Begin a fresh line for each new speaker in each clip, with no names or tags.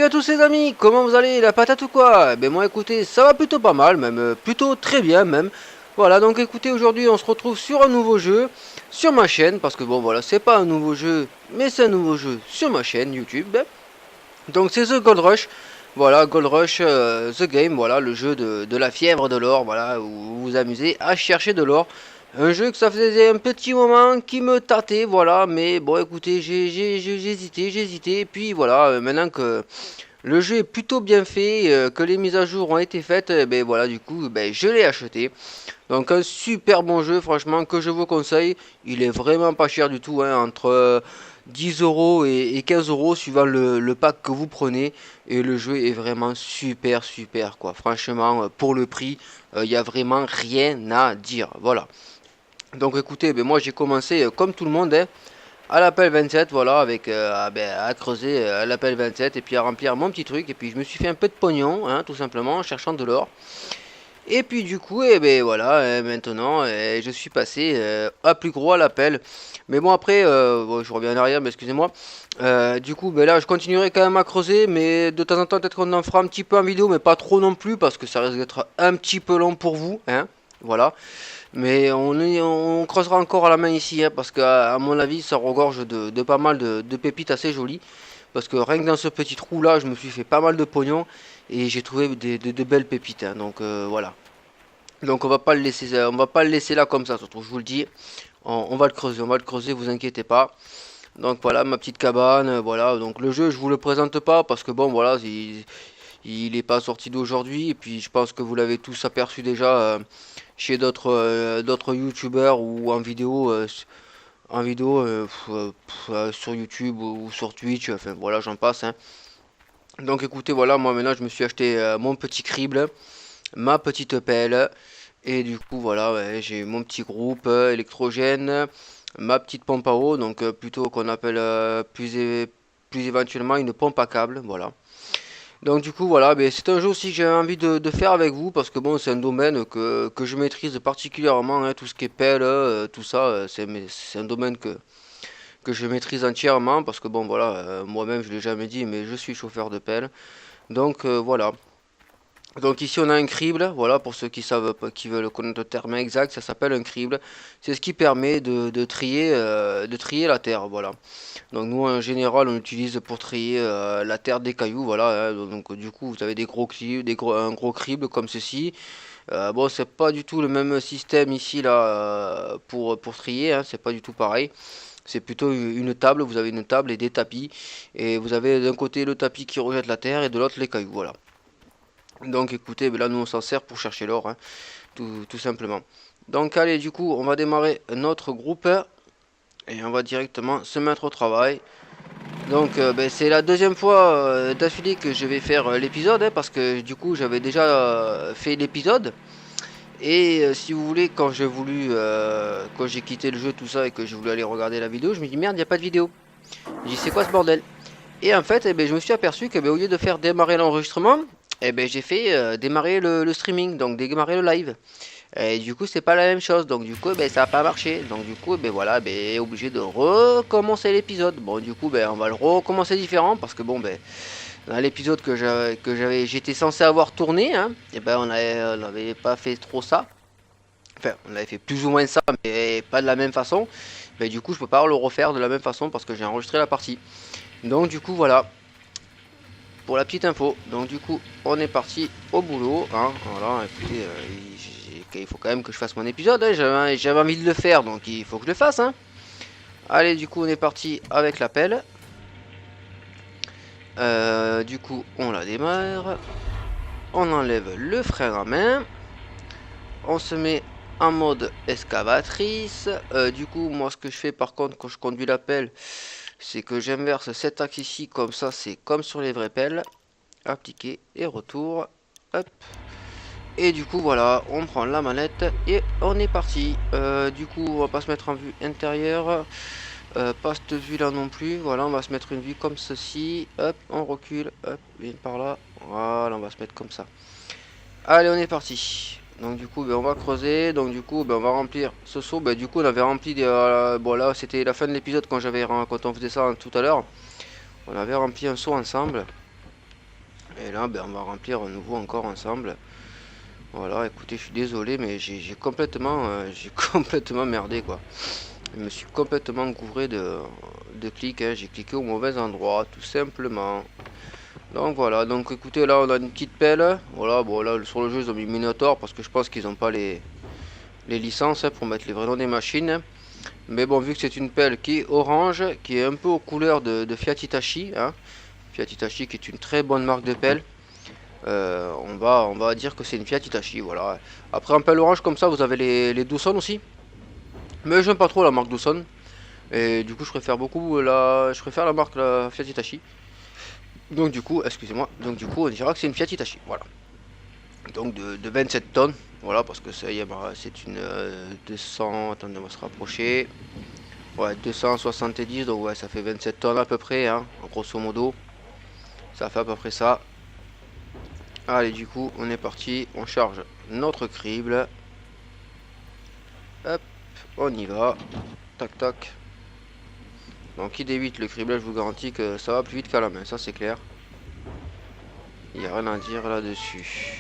Salut à tous les amis, comment vous allez, la patate ou quoi? Ben moi écoutez, ça va plutôt pas mal, même plutôt très bien même. Voilà, donc écoutez, aujourd'hui on se retrouve sur un nouveau jeu sur ma chaîne, parce que bon voilà, c'est pas un nouveau jeu, mais c'est un nouveau jeu sur ma chaîne YouTube. Donc c'est The Gold Rush, voilà, Gold Rush The Game, voilà, le jeu de la fièvre de l'or, voilà, où vous vous amusez à chercher de l'or. Un jeu que ça faisait un petit moment qui me tâtait, voilà, mais bon écoutez, j'ai hésité, et puis voilà, maintenant que le jeu est plutôt bien fait, que les mises à jour ont été faites, ben voilà, du coup, ben, je l'ai acheté. Donc un super bon jeu, franchement, que je vous conseille. Il est vraiment pas cher du tout, hein, entre 10 euros et 15 euros suivant le pack que vous prenez. Et le jeu est vraiment super, quoi. Franchement, pour le prix, il n'y a vraiment rien à dire. Voilà. Donc écoutez, ben, moi j'ai commencé comme tout le monde, hein, à l'appel 27, voilà, avec à creuser l'appel 27 et puis à remplir mon petit truc. Et puis je me suis fait un peu de pognon, hein, tout simplement, en cherchant de l'or. Et puis du coup, et ben voilà, maintenant je suis passé à plus gros à l'appel. Mais bon après, bon, je reviens en arrière, mais excusez-moi. Du coup, ben là, je continuerai quand même à creuser, mais de temps en temps, peut-être qu'on en fera un petit peu en vidéo, mais pas trop non plus, parce que ça risque d'être un petit peu long pour vous, hein. Voilà. Mais on creusera encore à la main ici, hein, parce qu'à mon avis, ça regorge de pas mal de pépites assez jolies. Parce que rien que dans ce petit trou là, je me suis fait pas mal de pognon et j'ai trouvé de belles pépites, hein, donc voilà. Donc on va pas le laisser là comme ça, surtout je vous le dis. On va le creuser, vous inquiétez pas. Donc voilà ma petite cabane, voilà. Donc le jeu je vous le présente pas parce que bon voilà, il est pas sorti d'aujourd'hui et puis je pense que vous l'avez tous aperçu déjà chez d'autres youtubeurs ou en vidéo sur YouTube ou sur Twitch, enfin voilà j'en passe, hein. Donc écoutez voilà, moi maintenant je me suis acheté mon petit crible, ma petite pelle et du coup voilà, ouais, j'ai mon petit groupe électrogène, ma petite pompe à eau, donc plutôt qu'on appelle plus éventuellement une pompe à câble, voilà. Donc du coup voilà, mais c'est un jeu aussi que j'ai envie de faire avec vous parce que bon c'est un domaine que je maîtrise particulièrement, hein, tout ce qui est pelle, tout ça, c'est un domaine que je maîtrise entièrement parce que bon voilà, moi-même je l'ai jamais dit mais je suis chauffeur de pelle. Donc voilà. Donc ici on a un crible, voilà pour ceux qui savent pas, qui veulent connaître le terme exact, ça s'appelle un crible. C'est ce qui permet de trier la terre, voilà. Donc nous en général on utilise pour trier la terre des cailloux, voilà, hein. Donc du coup vous avez des gros cribles, un gros crible comme ceci. Bon c'est pas du tout le même système ici là pour trier, hein, c'est pas du tout pareil. C'est plutôt une table, vous avez une table et des tapis. Et vous avez d'un côté le tapis qui rejette la terre et de l'autre les cailloux, voilà. Donc écoutez, ben là nous on s'en sert pour chercher l'or, hein, tout simplement. Donc allez, du coup on va démarrer notre groupe et on va directement se mettre au travail. Donc ben, c'est la deuxième fois d'affilée que je vais faire l'épisode, hein, parce que du coup j'avais déjà fait l'épisode. Et si vous voulez, quand j'ai quitté le jeu, tout ça, et que j'ai voulu aller regarder la vidéo, je me dis merde, il n'y a pas de vidéo. J'ai dit c'est quoi ce bordel? Et en fait, eh ben, je me suis aperçu que ben, au lieu de faire démarrer l'enregistrement, eh ben, j'ai fait démarrer le streaming, donc démarrer le live. Et du coup, c'est pas la même chose, donc du coup, ben, ça n'a pas marché. Donc du coup, ben voilà, ben, obligé de recommencer l'épisode. Bon, du coup, ben, on va le recommencer différent parce que bon, ben, dans l'épisode j'étais censé avoir tourné, hein, et ben, on avait pas fait trop ça. Enfin, on avait fait plus ou moins ça, mais pas de la même façon. Ben, du coup, je peux pas le refaire de la même façon parce que j'ai enregistré la partie. Donc du coup, voilà pour la petite info. Donc du coup, on est parti au boulot, hein. Voilà, écoutez, il faut quand même que je fasse mon épisode, hein. J'avais envie de le faire, donc il faut que je le fasse, hein. Allez, du coup, on est parti avec la pelle. Du coup, on la démarre. On enlève le frein à main. On se met en mode excavatrice. Du coup, moi, ce que je fais par contre quand je conduis la pelle, c'est que j'inverse cet axe ici, comme ça, c'est comme sur les vraies pelles. Appliquer et retour, hop, et du coup voilà, on prend la manette et on est parti. Du coup on va pas se mettre en vue intérieure, pas cette vue là non plus. Voilà, on va se mettre une vue comme ceci, hop, on recule, hop, viens par là, voilà, on va se mettre comme ça. Allez, on est parti. Donc du coup ben, on va creuser, donc du coup ben, on va remplir ce seau. Ben, du coup on avait rempli bon là c'était la fin de l'épisode quand on faisait ça tout à l'heure. On avait rempli un seau ensemble. Et là, ben, on va remplir à nouveau encore ensemble. Voilà, écoutez, je suis désolé, mais j'ai complètement, j'ai complètement merdé, quoi. Je me suis complètement gouvré de clics, hein. J'ai cliqué au mauvais endroit, tout simplement. Donc voilà, donc écoutez, là on a une petite pelle. Voilà, bon là sur le jeu ils ont mis Minotaur parce que je pense qu'ils n'ont pas les licences, hein, pour mettre les vrais noms des machines. Mais bon, vu que c'est une pelle qui est orange, qui est un peu aux couleurs de Fiat Hitachi, hein. Fiat Hitachi qui est une très bonne marque de pelle. On va dire que c'est une Fiat Hitachi, voilà. Après en pelle orange comme ça, vous avez les Dawson aussi. Mais j'aime pas trop la marque Dawson. Et du coup, je préfère la marque la Fiat Hitachi. Donc du coup, excusez-moi, donc du coup, on dira que c'est une Fiat Hitachi, voilà. Donc de 27 tonnes, voilà, parce que ça y est, bah, c'est une 200, attendez, on va se rapprocher. Ouais, 270, donc ouais, ça fait 27 tonnes à peu près, hein, grosso modo. Ça fait à peu près ça. Allez, du coup, on est parti, on charge notre crible. Hop, on y va. Tac, tac. Donc ID8, le criblage, je vous garantis que ça va plus vite qu'à la main, ça c'est clair. Il n'y a rien à dire là-dessus.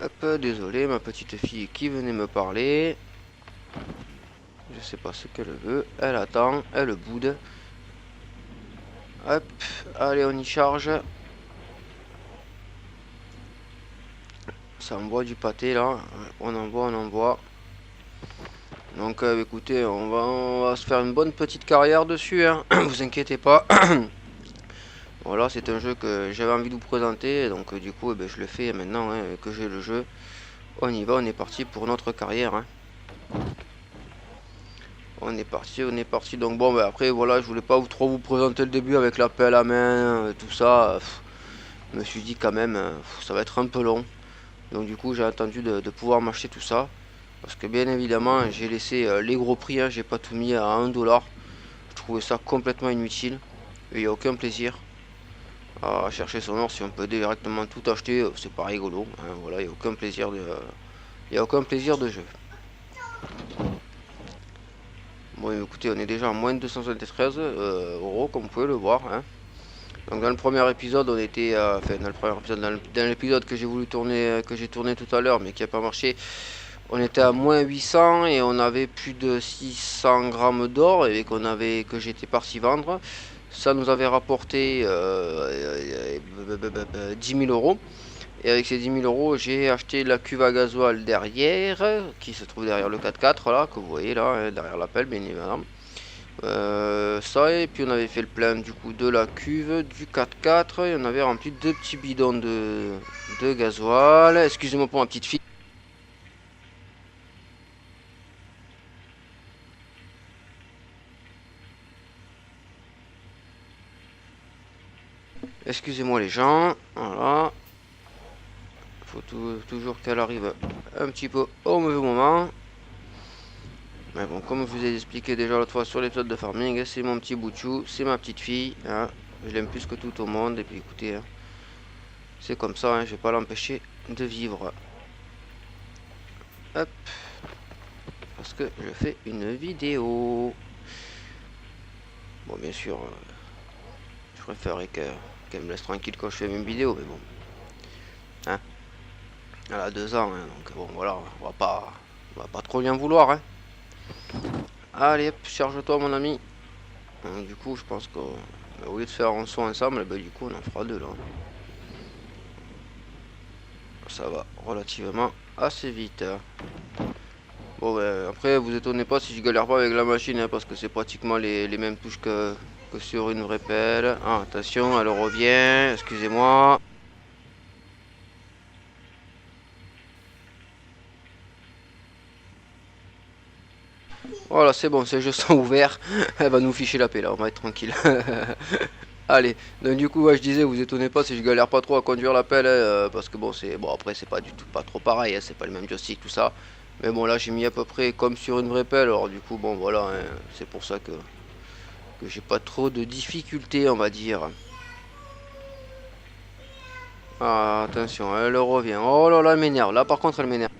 Hop, désolé, ma petite fille qui venait me parler. Je sais pas ce qu'elle veut. Elle attend, elle boude. Hop, allez, on y charge. Ça envoie du pâté là. On envoie. Donc écoutez, on va se faire une bonne petite carrière dessus, hein. Vous inquiétez pas. Voilà, c'est un jeu que j'avais envie de vous présenter. Donc du coup, ben, je le fais maintenant, hein, que j'ai le jeu. On y va, on est parti pour notre carrière, hein. On est parti. Donc bon, ben après, voilà, je voulais pas trop vous présenter le début avec la pelle à main, tout ça. Je me suis dit quand même, ça va être un peu long. Donc du coup, j'ai attendu de pouvoir m'acheter tout ça. Parce que bien évidemment, j'ai laissé les gros prix, hein, j'ai pas tout mis à 1 $. Je trouvais ça complètement inutile. Et il n'y a aucun plaisir à chercher son or si on peut directement tout acheter, c'est pas rigolo, hein, voilà, il n'y a aucun plaisir de jeu. Bon, écoutez, on est déjà à moins de 273 euros, comme vous pouvez le voir, hein. Donc dans le premier épisode, on était, enfin dans le premier épisode, dans l'épisode que j'ai voulu tourner, que j'ai tourné tout à l'heure, mais qui n'a pas marché, on était à moins 800 et on avait plus de 600 grammes d'or et que j'étais parti vendre. Ça nous avait rapporté 10 000 euros. Et avec ces 10 000 euros, j'ai acheté la cuve à gasoil derrière, qui se trouve derrière le 4x4, là, que vous voyez là, hein, derrière la pelle, bien évidemment. Ça, et puis on avait fait le plein du coup de la cuve, du 4x4, et on avait rempli deux petits bidons de gasoil. Excusez-moi pour ma petite fille. Excusez-moi les gens, voilà. Faut toujours qu'elle arrive un petit peu au mauvais moment. Mais bon, comme je vous ai expliqué déjà l'autre fois sur l'épisode de farming, c'est mon petit boutchou, c'est ma petite fille, hein. Je l'aime plus que tout au monde, et puis écoutez, hein, c'est comme ça, hein, je vais pas l'empêcher de vivre. Hop, parce que je fais une vidéo. Bon, bien sûr, je préférerais qu'elle me laisse tranquille quand je fais mes vidéos, mais bon. Hein, elle a 2 ans, hein, donc bon, voilà, on va pas trop bien vouloir, hein. Allez, hop, charge-toi, mon ami. Donc, du coup, je pense qu'au lieu de faire un son ensemble, bah, du coup, on en fera deux là. Ça va relativement assez vite. Bon, bah, après, vous étonnez pas si je galère pas avec la machine, hein, parce que c'est pratiquement les mêmes touches que sur une vraie pelle. Ah, attention, elle revient, excusez-moi. Voilà, c'est bon, ces jeux sont ouverts. Elle va nous ficher la paix là, on va être tranquille. Allez, donc du coup, ouais, je disais, vous étonnez pas si je galère pas trop à conduire la pelle, hein, parce que bon, après, c'est pas du tout pas trop pareil, hein, c'est pas le même joystick, tout ça. Mais bon, là, j'ai mis à peu près comme sur une vraie pelle, alors du coup, bon, voilà, hein, c'est pour ça que j'ai pas trop de difficultés, on va dire. Ah, attention, elle revient. Oh là là, elle m'énerve. Là, par contre, elle m'énerve.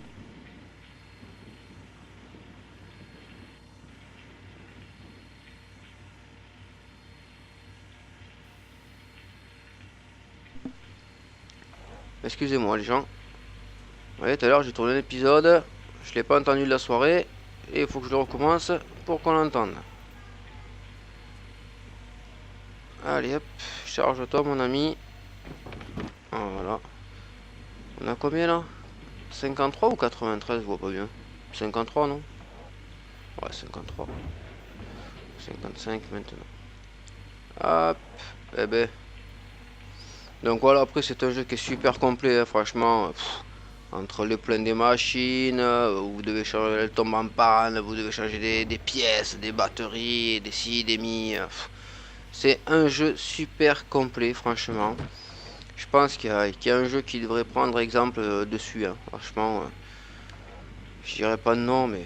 Excusez-moi, les gens. Vous voyez, tout à l'heure, j'ai tourné l'épisode. Je l'ai pas entendu de la soirée. Et il faut que je le recommence pour qu'on l'entende. Allez, hop. Charge-toi, mon ami. Ah, voilà. On a combien là? 53 ou 93, je vois pas bien. 53, non? Ouais, 53. 55 maintenant. Hop. Eh ben. Donc voilà, après c'est un jeu qui est super complet, hein, franchement. Entre les pleins des machines, vous devez changer, elle tombe en panne, vous devez changer des pièces, des batteries, des ci, des mi. C'est un jeu super complet, franchement. Je pense qu'il y a un jeu qui devrait prendre exemple dessus, hein. Franchement, je dirais pas de nom, mais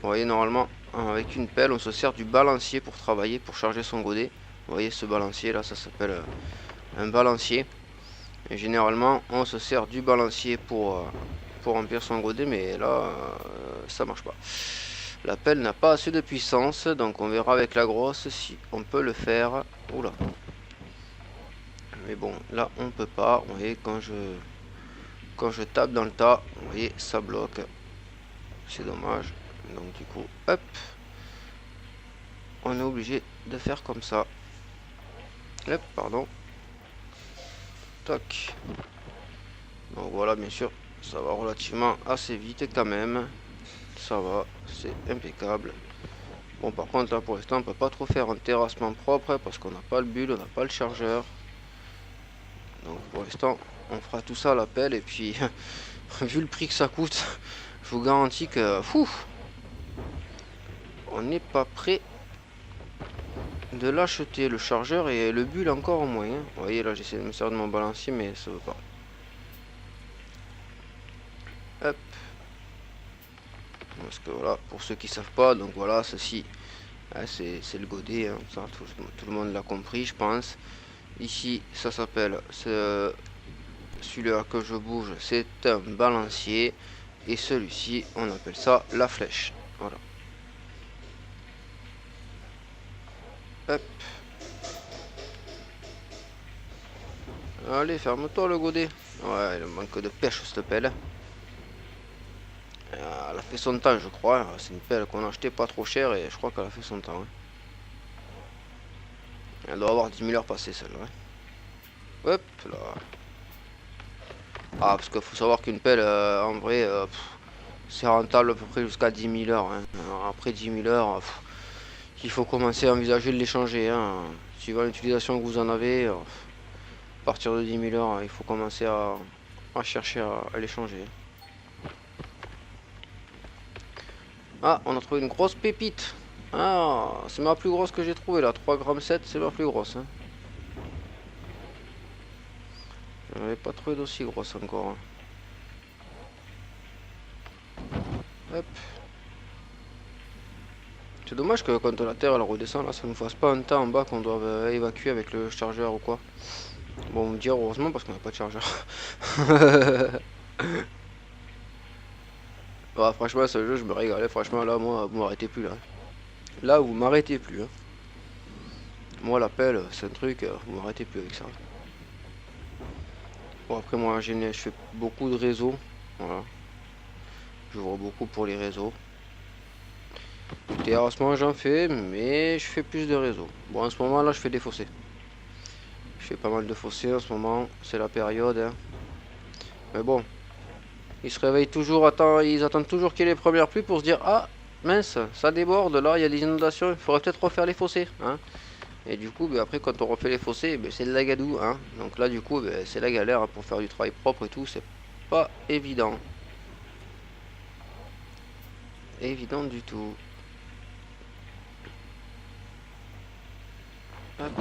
vous voyez, normalement, avec une pelle, on se sert du balancier pour travailler, pour charger son godet. Vous voyez, ce balancier là, ça s'appelle un balancier. Et généralement, on se sert du balancier pour remplir son godet, mais là, ça marche pas. La pelle n'a pas assez de puissance, donc on verra avec la grosse si on peut le faire. Oula. Mais bon, là, on peut pas. Vous voyez, quand je tape dans le tas, vous voyez, ça bloque. C'est dommage. Donc du coup, hop, on est obligé de faire comme ça. Hop, pardon. Toc. Donc voilà, bien sûr, ça va relativement assez vite quand même. Ça va, c'est impeccable. Bon, par contre, là pour l'instant, on peut pas trop faire un terrassement propre parce qu'on n'a pas le bulle, on n'a pas le chargeur. Donc pour l'instant, on fera tout ça à la pelle. Et puis, vu le prix que ça coûte, je vous garantis que on n'est pas prêt de l'acheter. Le chargeur et le bulle encore au moins, hein. Vous voyez, là j'essaie de me servir de mon balancier, mais ça veut pas. Hop. Parce que voilà, pour ceux qui savent pas, donc voilà, ceci, c'est le godet, hein, ça, tout le monde l'a compris, je pense. Ici, ça s'appelle, celui-là que je bouge, c'est un balancier. Et celui-ci, on appelle ça la flèche. Voilà. Hop. Allez, ferme-toi le godet. Ouais, il manque de pêche cette pelle. Elle a fait son temps, je crois. C'est une pelle qu'on a acheté pas trop cher et je crois qu'elle a fait son temps, hein. Elle doit avoir 10 000 heures passées celle-là, hein. Hop là. Ah, parce qu'il faut savoir qu'une pelle, en vrai, c'est rentable à peu près jusqu'à 10 000 heures, hein. Alors, après 10 000 heures, il faut commencer à envisager de l'échanger, hein. Suivant l'utilisation que vous en avez, à partir de 10 000 heures, il faut commencer à chercher à l'échanger. Ah, on a trouvé une grosse pépite. Ah, c'est ma plus grosse que j'ai trouvée là. 3,7 g, c'est ma plus grosse, hein. Je n'avais pas trouvé d'aussi grosse encore, hein. Hop. C'est dommage que quand la terre elle redescend là, ça ne fasse pas un tas en bas qu'on doit évacuer avec le chargeur ou quoi. Bon, on me dire heureusement parce qu'on n'a pas de chargeur. Bah, franchement, ce jeu, je me régalais. Franchement, là, moi, vous m'arrêtez plus là. Là, vous m'arrêtez plus, hein. Moi, l'appel, c'est un truc, vous m'arrêtez plus avec ça. Bon, après, moi, je fais beaucoup de réseaux. Voilà. Je vois beaucoup pour les réseaux. Terrassement, j'en fais, mais je fais plus de réseaux. Bon, en ce moment, là, je fais des fossés. Je fais pas mal de fossés en ce moment. C'est la période, hein. Mais bon, ils se réveillent toujours, ils attendent toujours qu'il y ait les premières pluies pour se dire: ah, mince, ça déborde, là, il y a des inondations, il faudrait peut-être refaire les fossés, hein. Et du coup, ben, après, quand on refait les fossés, ben, c'est le lagadou, hein. Donc là, du coup, ben, c'est la galère, hein, pour faire du travail propre et tout, c'est pas évident. Évident du tout. Hop.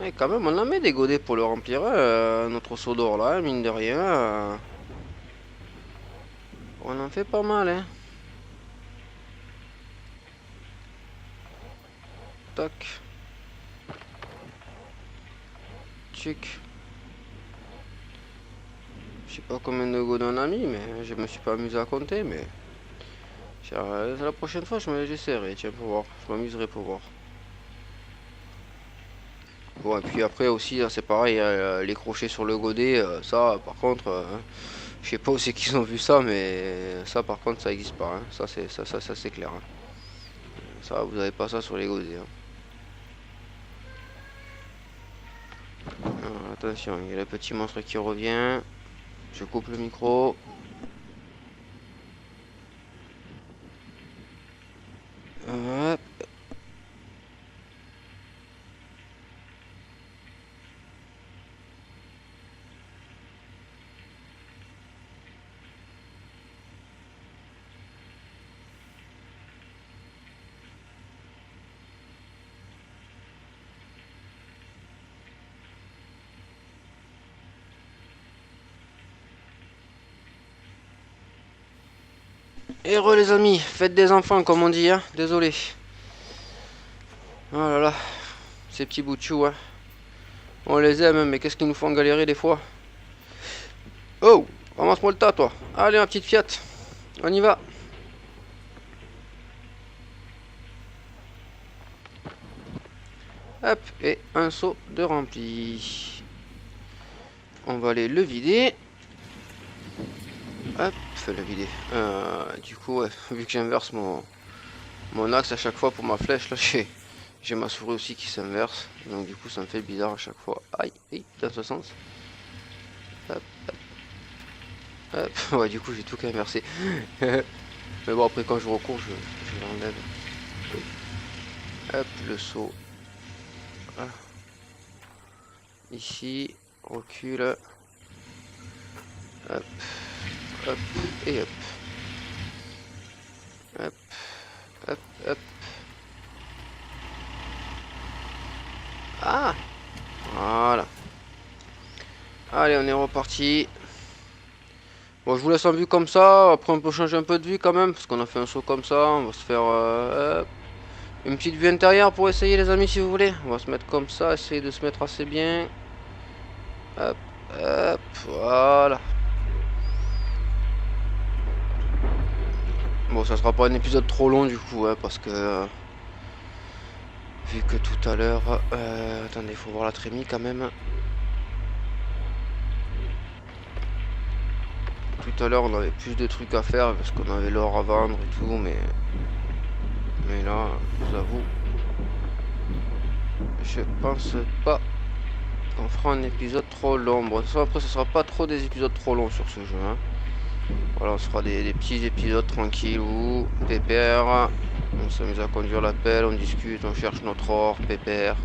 Ouais, quand même, on en met des godets pour le remplir, hein, notre seau d'or là, hein, mine de rien. On en fait pas mal, hein. Tac. Tchic. Je sais pas combien de godes on a mis, mais je me suis pas amusé à compter, mais... La prochaine fois, j'essaierai, tiens, pour voir. Je m'amuserai pour voir. Bon, et puis après aussi, c'est pareil, les crochets sur le godet, ça, par contre, je sais pas où c'est qu'ils ont vu ça, mais ça, par contre, ça existe pas. Hein. Ça, c'est clair. Hein. Ça, vous avez pas ça sur les godets. Hein. Alors, attention, il y a le petit monstre qui revient. Je coupe le micro. Hop. Heureux les amis, faites des enfants comme on dit, hein. Désolé. Oh là là, ces petits bouts de chou, hein. On les aime, mais qu'est-ce qu'ils nous font galérer des fois. Oh, ramasse-moi le tas, toi. Allez, ma petite Fiat. On y va. Hop, et un seau de rempli. On va aller le vider. Hop, le vider. Du coup, ouais, vu que j'inverse mon axe à chaque fois pour ma flèche, là, j'ai ma souris aussi qui s'inverse. Donc du coup, ça me fait bizarre à chaque fois. Aïe, aïe, dans ce sens. Hop, hop. Hop. Ouais, du coup, j'ai tout qu'inversé. Mais bon, après, quand je recours, je l'enlève. Hop, le seau. Ah. Ici, recule. Hop, hop, et hop. Hop, hop, hop. Ah, voilà. Allez, on est reparti. Bon, je vous laisse en vue comme ça. Après, on peut changer un peu de vue quand même, parce qu'on a fait un saut comme ça. On va se faire une petite vue intérieure pour essayer, les amis, si vous voulez. On va se mettre comme ça, essayer de se mettre assez bien. Hop, hop, voilà. Bon, ça sera pas un épisode trop long du coup, hein, parce que vu que tout à l'heure, attendez, il faut voir la trémie quand même. Tout à l'heure, on avait plus de trucs à faire parce qu'on avait l'or à vendre et tout, mais là, je vous avoue, je pense pas qu'on fera un épisode trop long. Bon, de toute façon, après, ce sera pas trop des épisodes trop longs sur ce jeu. Hein. Voilà, on se fera des petits épisodes tranquilles ou pépère. On s'amuse à conduire la pelle, on discute, on cherche notre or, pépère.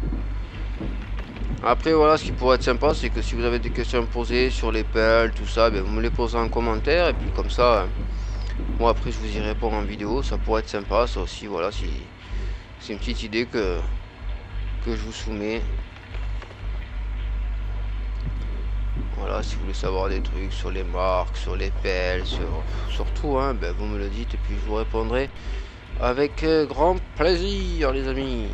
Après voilà, ce qui pourrait être sympa, c'est que si vous avez des questions à me poser sur les pelles, tout ça, ben, vous me les posez en commentaire. Et puis comme ça, moi après je vous y réponds en vidéo. Ça pourrait être sympa, ça aussi, voilà, si c'est une petite idée que je vous soumets. Voilà, si vous voulez savoir des trucs sur les marques, sur les pelles, sur tout, hein, ben, vous me le dites et puis je vous répondrai avec grand plaisir, les amis.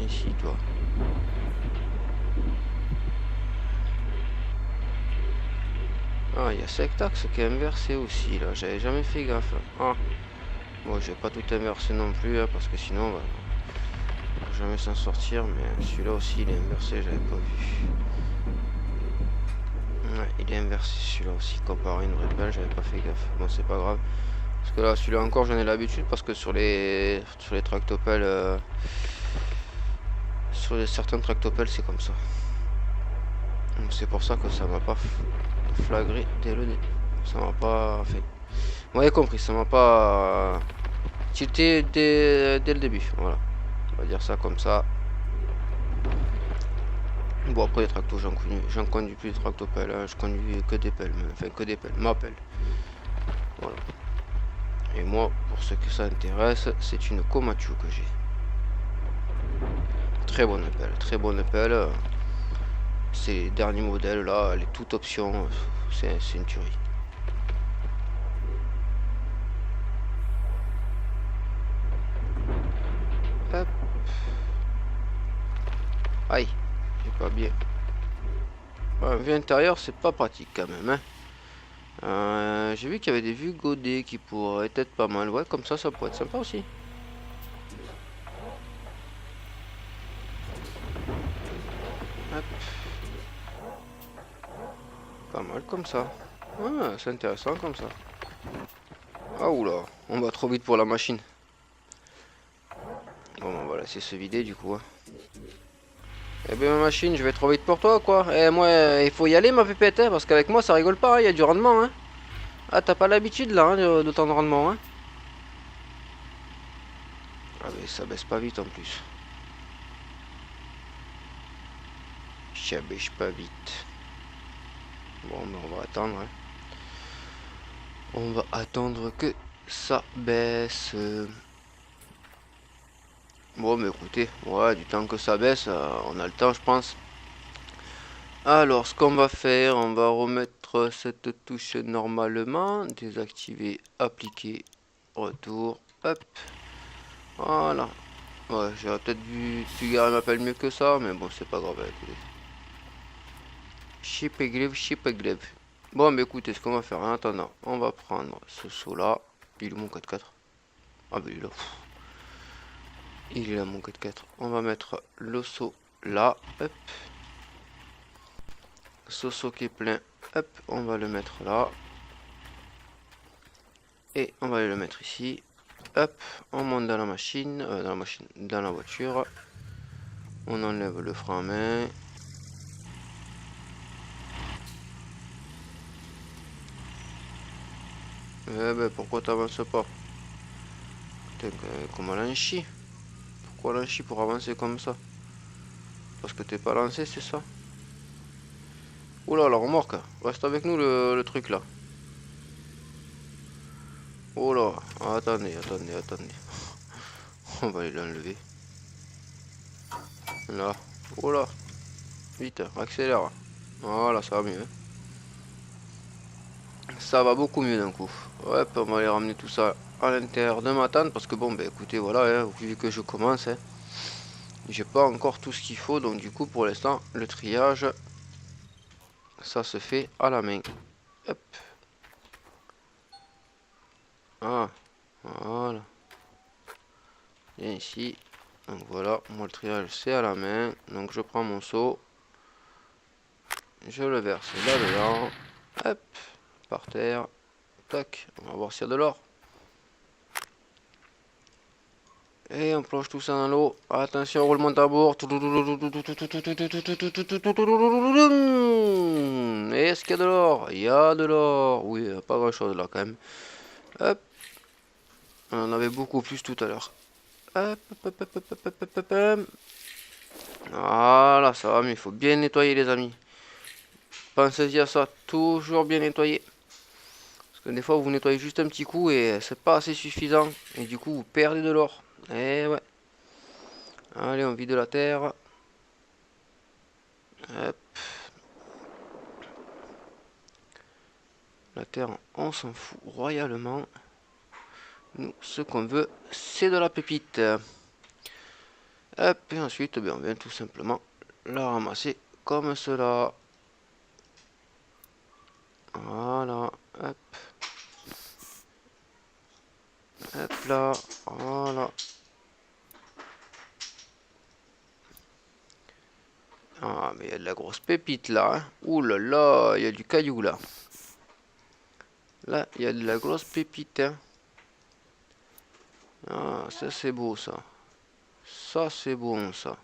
Ici, toi. Ah, il y a Sectax qui est inversé aussi, là. J'avais jamais fait gaffe. Ah. Bon, j'ai pas tout inversé non plus, hein, parce que sinon, on va jamais s'en sortir. Mais celui-là aussi, il est inversé, j'avais pas vu. Ouais, il est inversé celui-là aussi, comparé à une vraie pelle, j'avais pas fait gaffe. Bon, c'est pas grave. Parce que là, celui-là encore, j'en ai l'habitude, parce que sur les tractopelles... sur certains tractopelles, c'est comme ça. C'est pour ça que ça m'a pas flagré dès le début. Ça m'a pas fait. Vous avez compris, ça m'a pas tilté dès le début. Voilà. On va dire ça comme ça. Bon, après les tractos, j'en conduis plus de tractopelles. Hein. Je conduis que des pelles. Enfin, que des pelles. Ma pelle. Voilà. Et moi, pour ce que ça intéresse, c'est une Komatsu que j'ai. Très bonne pelle. Très bonne pelle. Ces derniers modèles là, elle est toute option, c'est une tuerie. Aïe, j'ai pas bien. Ouais, vue intérieure, c'est pas pratique quand même, hein. J'ai vu qu'il y avait des vues godées qui pourraient être pas mal. Ouais, comme ça pourrait être sympa aussi. Hop. Pas mal comme ça. Ouais, c'est intéressant comme ça. Ah oula, on va trop vite pour la machine. Bon, on va laisser se vider du coup, hein. Eh bien ma machine, je vais trop vite pour toi quoi. Eh moi, il faut y aller ma pépette, hein, parce qu'avec moi ça rigole pas, il y a du rendement, hein. Ah, t'as pas l'habitude là, hein, d'autant de rendement, hein. Ah mais ça baisse pas vite en plus. Ça baisse pas vite. Bon, ben on va attendre, hein. On va attendre que ça baisse. Bon, mais écoutez, ouais, du temps que ça baisse, on a le temps, je pense. Alors, ce qu'on va faire, on va remettre cette touche normalement, désactiver, appliquer, retour, hop, voilà. Ouais, j'aurais peut-être dû garer m'appelle mieux que ça, mais bon, c'est pas grave, écoutez. Chip et glaive. Bon, mais écoutez, ce qu'on va faire en attendant, on va prendre ce saut là. Il est mon 4x4. Ah, ben il est là. Il est là mon 4x4. On va mettre le saut là, hop. Soso qui est plein, hop, on va le mettre là. Et on va aller le mettre ici. Hop, on monte dans la machine, dans la voiture. On enlève le frein à main. Eh ben, pourquoi t'avances pas? Putain, comment l'en chie? Pourquoi l'en chie pour avancer comme ça? Parce que t'es pas lancé, c'est ça? Oula, la remorque, reste avec nous le truc là. Oh là, attendez. On va aller l'enlever. Là, oh là, vite, accélère. Voilà, ça va mieux, hein. Ça va beaucoup mieux d'un coup. Ouais, on va aller ramener tout ça à l'intérieur de ma tente parce que bon, ben écoutez, voilà, hein, vu que je commence, hein, j'ai pas encore tout ce qu'il faut, donc du coup, pour l'instant, le triage, ça se fait à la main. Hop. Ah, voilà. Et ici, donc voilà, moi le triage c'est à la main, donc je prends mon seau, je le verse là-dedans, hop, par terre, tac, on va voir s'il y a de l'or. Et on plonge tout ça dans l'eau. Attention, roulement de tambour. Est-ce qu'il y a de l'or? Il y a de l'or. Oui, pas grand chose là quand même. Hop. On en avait beaucoup plus tout à l'heure. Hop, hop, hop, hop, hop, hop, hop, hop. Voilà, ça va, mais il faut bien nettoyer les amis. Pensez-y à ça, toujours bien nettoyer. Parce que des fois vous nettoyez juste un petit coup et c'est pas assez suffisant. Et du coup vous perdez de l'or. Et ouais. Allez, on vide la terre. Hop. La terre, on s'en fout royalement. Nous, ce qu'on veut, c'est de la pépite. Hop, et ensuite, on vient tout simplement la ramasser comme cela. Voilà, hop. Hop là, voilà. Ah, mais il y a de la grosse pépite là, hein. Ouh là là, il y a du caillou là. Là, il y a de la grosse pépite, hein. Ah, ça c'est beau ça. Ça c'est bon ça.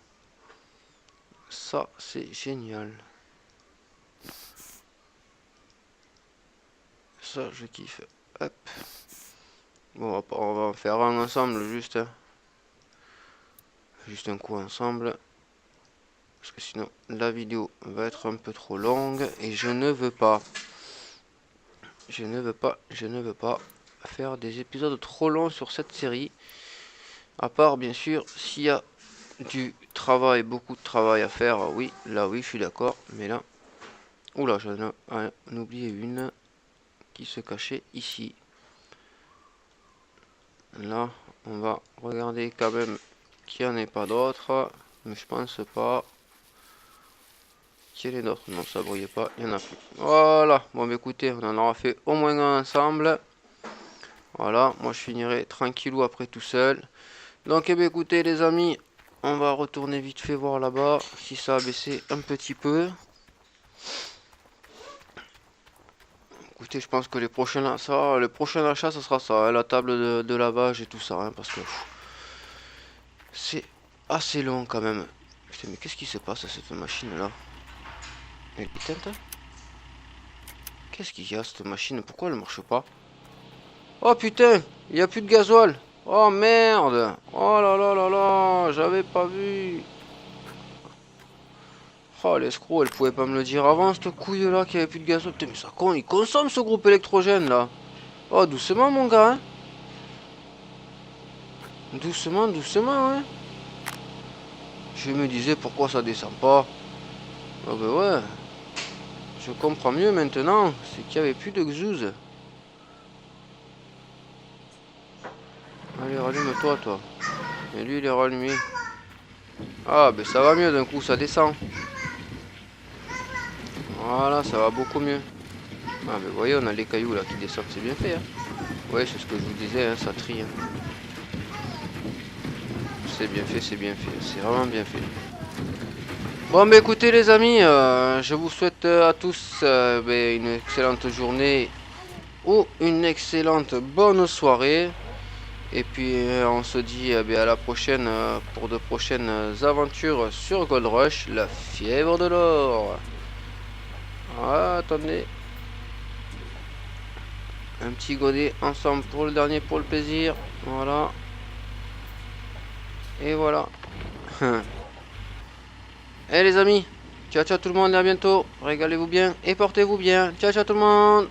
Ça c'est génial. Ça je kiffe. Hop. Bon, on va en faire un ensemble juste. Hein. Juste un coup ensemble. Parce que sinon la vidéo va être un peu trop longue. Et je ne veux pas. Je ne veux pas faire des épisodes trop longs sur cette série. À part bien sûr s'il y a du travail, beaucoup de travail à faire. Oui, là oui je suis d'accord. Mais là. Oula, j'en ai oublié une qui se cachait ici. Là, on va regarder quand même qu'il n'y en ait pas d'autres. Mais je pense pas. qu'il y en ait d'autres. Non, ça brillait pas, il y en a plus. Voilà, bon bah écoutez, on en aura fait au moins un ensemble. Voilà, moi je finirai tranquillou après tout seul. Donc eh bien écoutez les amis, on va retourner vite fait voir là-bas si ça a baissé un petit peu. Écoutez, je pense que les prochains, ça, le prochain achat, ça sera ça, hein, la table de lavage et tout ça, hein, parce que c'est assez long quand même. Putain, mais qu'est-ce qui se passe à cette machine-là? Elle est éteinte? Qu'est-ce qu'il y a cette machine? Pourquoi elle marche pas? Oh putain, il n'y a plus de gasoil. Oh merde. Oh là là là là, j'avais pas vu. Oh l'escroc, elle pouvait pas me le dire avant cette couille là qu'il y avait plus de gasoil. Putain mais ça con, il consomme ce groupe électrogène là. Oh doucement mon gars hein. Doucement, doucement ouais. Je me disais pourquoi ça descend pas. Oh bah ouais. Je comprends mieux maintenant, c'est qu'il y avait plus de gzouze. Allez rallume-toi toi. Et lui il est rallumé. Ah ben ça va mieux d'un coup, ça descend. Voilà, ça va beaucoup mieux. Ah mais vous voyez, on a les cailloux là qui descendent, c'est bien fait. Hein. Ouais, c'est ce que je vous disais, hein, ça trie. Hein. C'est bien fait, c'est vraiment bien fait. Bon bah écoutez les amis, je vous souhaite à tous une excellente journée ou une excellente bonne soirée. Et puis on se dit à la prochaine pour de prochaines aventures sur Gold Rush, la fièvre de l'or. Ah, attendez. Un petit godet ensemble pour le dernier, pour le plaisir. Voilà. Et voilà. Et les amis, ciao ciao tout le monde, à bientôt. Régalez-vous bien et portez-vous bien. Ciao ciao tout le monde.